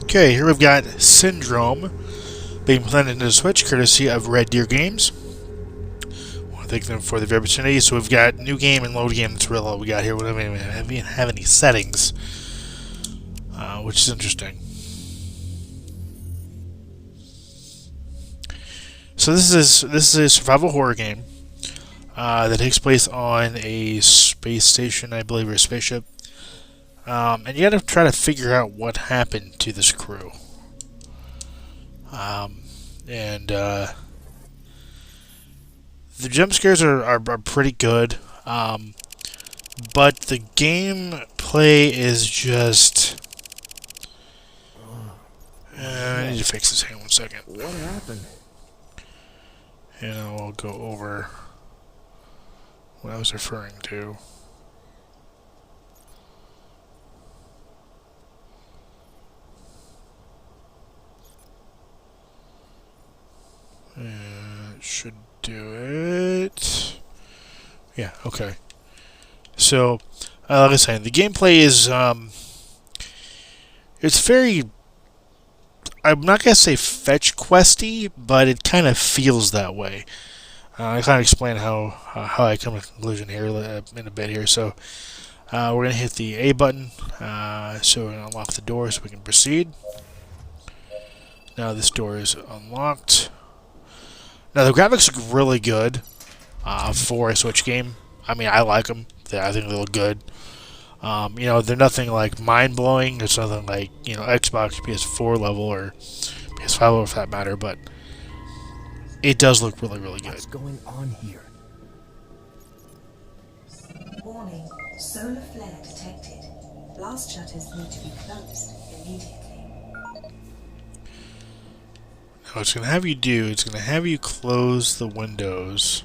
Okay, here we've got Syndrome being planted into the Switch, courtesy of Red Deer Games. I want to thank them for the opportunity. So we've got new game and load game. That's really all we got here. We don't even have any settings, which is interesting. So this is a survival horror game that takes place on a space station, I believe, or a spaceship. And you got to try to figure out what happened to this crew. The jump scares are pretty good, but the gameplay is just. I need to fix this. Hang on 1 second. What happened? And I'll go over what I was referring to. Should do it. Yeah, okay. So, like I was saying, the gameplay is, it's very, I'm not going to say fetch questy, but it kind of feels that way. I kind of explain how I come to a conclusion here in a bit here. So, we're going to hit the A button, so we're going to unlock the door so we can proceed. Now this door is unlocked. Now the graphics look really good for a Switch game. I mean, I like them. I think they look good. They're nothing like mind-blowing. It's nothing like, Xbox, PS4 level, or PS5 level for that matter, but it does look really, really good. What's going on here? Warning, solar flare detected. Blast shutters need to be closed immediately. What it's going to have you do, it's going to have you close the windows.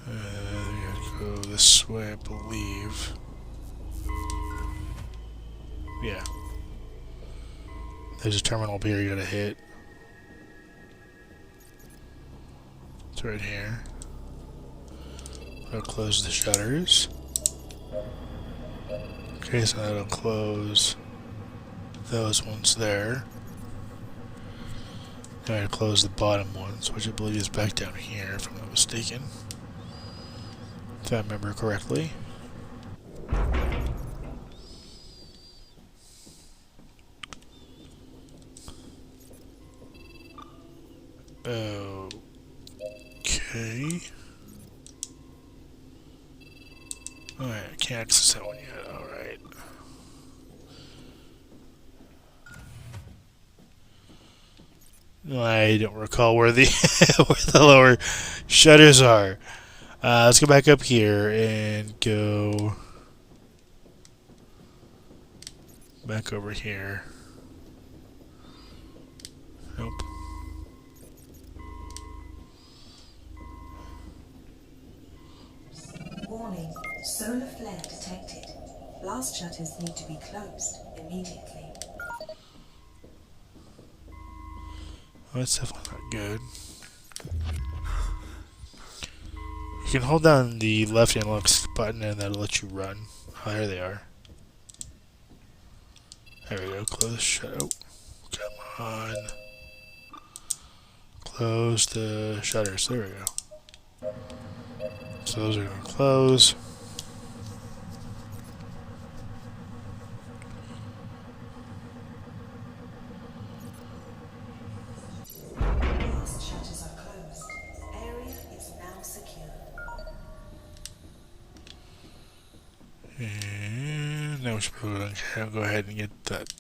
You have to go this way, I believe. Yeah. There's a terminal here you gotta hit. It's right here. I'll close the shutters. Okay, so that'll close those ones there. Now I gotta close the bottom ones, which I believe is back down here, if I'm not mistaken. If I remember correctly. Okay. Alright, I can't access that one yet. Alright. I don't recall where the where the lower shutters are. Let's go back up here and go back over here. Nope. Warning, solar flare detected. Blast shutters need to be closed immediately. Oh, that's definitely not good. You can hold down the left analog button and that'll let you run. Oh, there they are. There we go. Close shut. Oh, come on. Close the shutters. There we go. So those are going to close. Blast shutters are closed. Area is now secure. And now we should be able to go ahead and get that.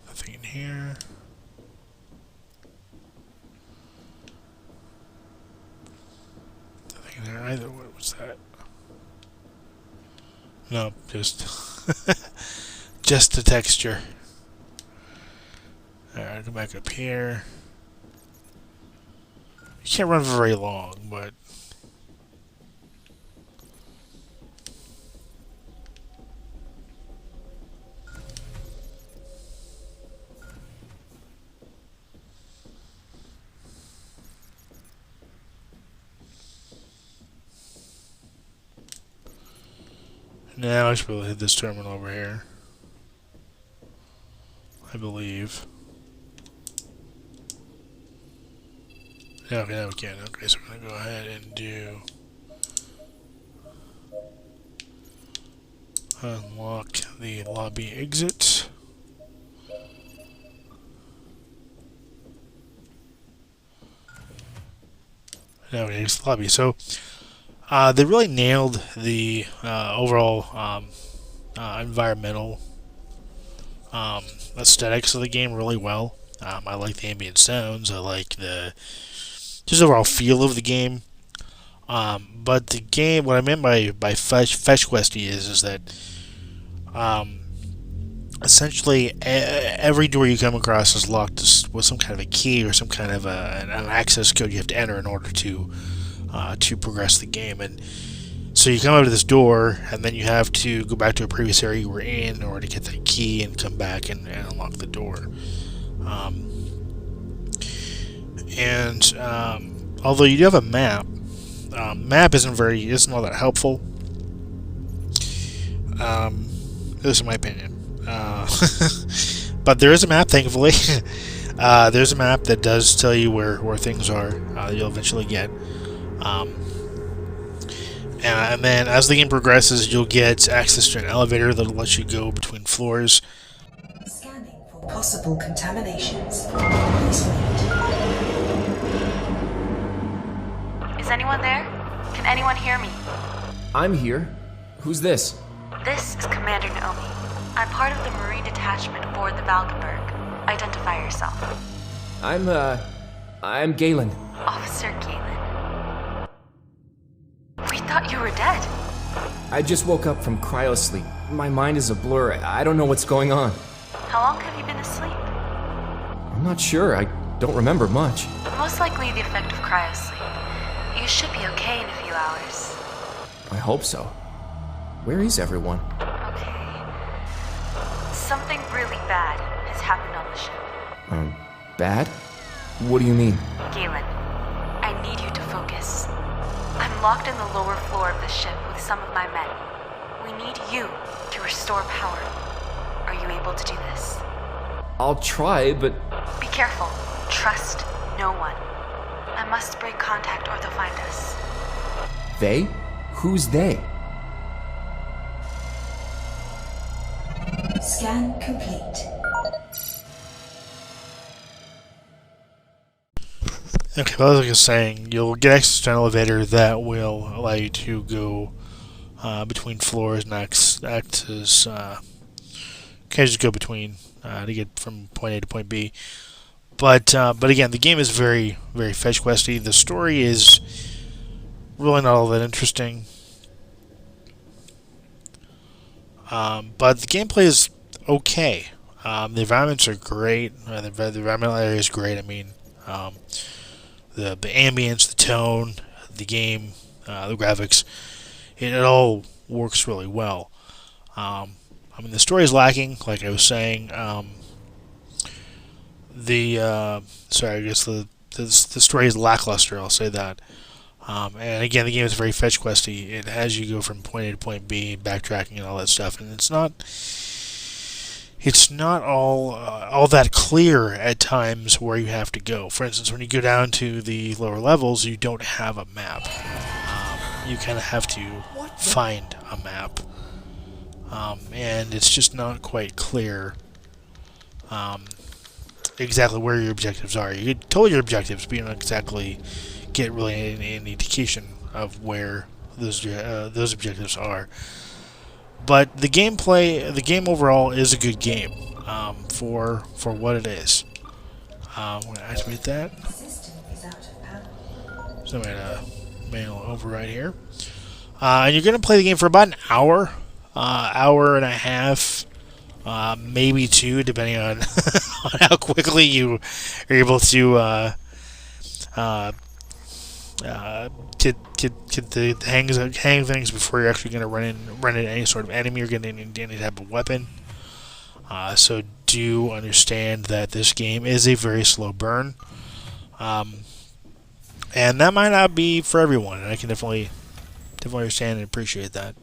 Nothing in here. Nothing in there either. What was that? No, just just the texture. Alright, go back up here. You can't run for very long, but Now I should be able to hit this terminal over here. I believe. Yeah, okay, now we can. Okay, so we're going to go ahead and do... Unlock the lobby exit. Now we exit the lobby. So, they really nailed the overall environmental aesthetics of the game really well. I like the ambient sounds. I like the just overall feel of the game. But the game, what I meant by fetch questy is that essentially every door you come across is locked with some kind of a key or some kind of an access code you have to enter in order to progress the game. And so you come up to this door, and then you have to go back to a previous area you were in order to get that key and come back and unlock the door. Although you do have a map, map isn't all that helpful. This is my opinion. But there is a map, thankfully. There's a map that does tell you where things are that you'll eventually get. And then as the game progresses, you'll get access to an elevator that'll let you go between floors. Scanning for possible contaminations. Please wait. Is anyone there? Can anyone hear me? I'm here. Who's this? This is Commander Naomi. I'm part of the Marine detachment aboard the Valkenburg. Identify yourself. I'm Galen. Officer Galen. We thought you were dead. I just woke up from cryosleep. My mind is a blur. I don't know what's going on. How long have you been asleep? I'm not sure. I don't remember much. Most likely the effect of cryosleep. You should be okay in a few hours. I hope so. Where is everyone? Okay. Something really bad has happened on the ship. Bad? What do you mean? Galen, I need you to focus. I'm locked in the lower floor of the ship with some of my men. We need you to restore power. Are you able to do this? I'll try, but... Be careful. Trust no one. I must break contact or they'll find us. They? Who's they? Scan complete. Okay, well, as I was saying, you'll get access to an elevator that will allow you to go between floors and act as can just go between to get from point A to point B. But again, the game is very, very fetch questy. The story is really not all that interesting. But the gameplay is okay. The environments are great. The environmental area is great. I mean, the ambience, the tone, the game, the graphics, it all works really well. I mean, the story is lacking, like I was saying. The story is lackluster. I'll say that. And again, the game is very fetch questy. It has you go from point A to point B, backtracking and all that stuff, and it's not all that clear at times where you have to go. For instance, when you go down to the lower levels, you don't have a map. You kind of have to find a map, and it's just not quite clear exactly where your objectives are. You get told your objectives, but you don't exactly get really any indication of where those objectives are. But the game overall is a good game for what it is. I'm going to activate that. System is out of power. So I'm going to manual override here. And you're going to play the game for about an hour, hour and a half, maybe two, depending on, on how quickly you are able to get the hang of things before you're actually going to run into any sort of enemy or get any type of weapon. So do understand that this game is a very slow burn, and that might not be for everyone. And I can definitely understand and appreciate that.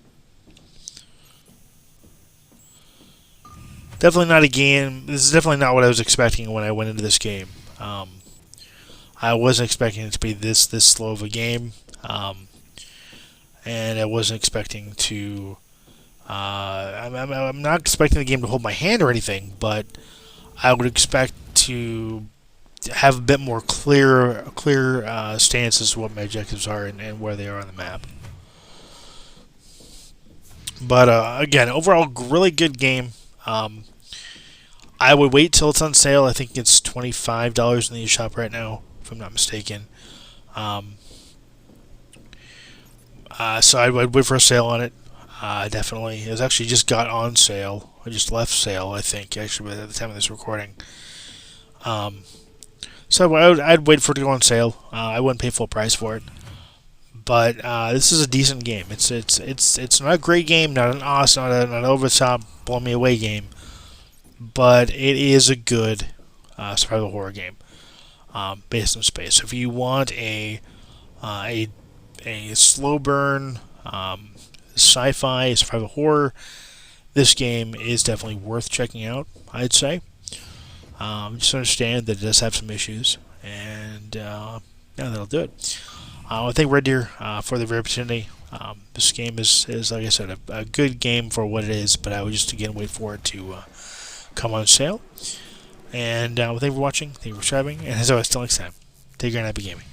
definitely not a game. This is definitely not what I was expecting when I went into this game. I wasn't expecting it to be this slow of a game, and I wasn't expecting to. I'm not expecting the game to hold my hand or anything, but I would expect to have a bit more clear stance as to what my objectives are and where they are on the map. But again, overall, really good game. I would wait till it's on sale. I think it's $25 in the eShop right now, if I'm not mistaken. So I'd wait for a sale on it. Definitely. It was actually just got on sale. I just left sale, I think, actually, at the time of this recording. So I'd wait for it to go on sale. I wouldn't pay full price for it. But this is a decent game. It's not a great game, not an awesome, not an over the top, blow me away game. But it is a good survival horror game based on space. So if you want a slow burn sci-fi survival horror, this game is definitely worth checking out, I'd say. Just understand that it does have some issues, and yeah, that'll do it. I thank Red Deer for the very opportunity. This game is like I said, a good game for what it is, but I would just again wait for it to come on sale. And thank you for watching, thank you for subscribing, and as always, till next time, take care and happy gaming.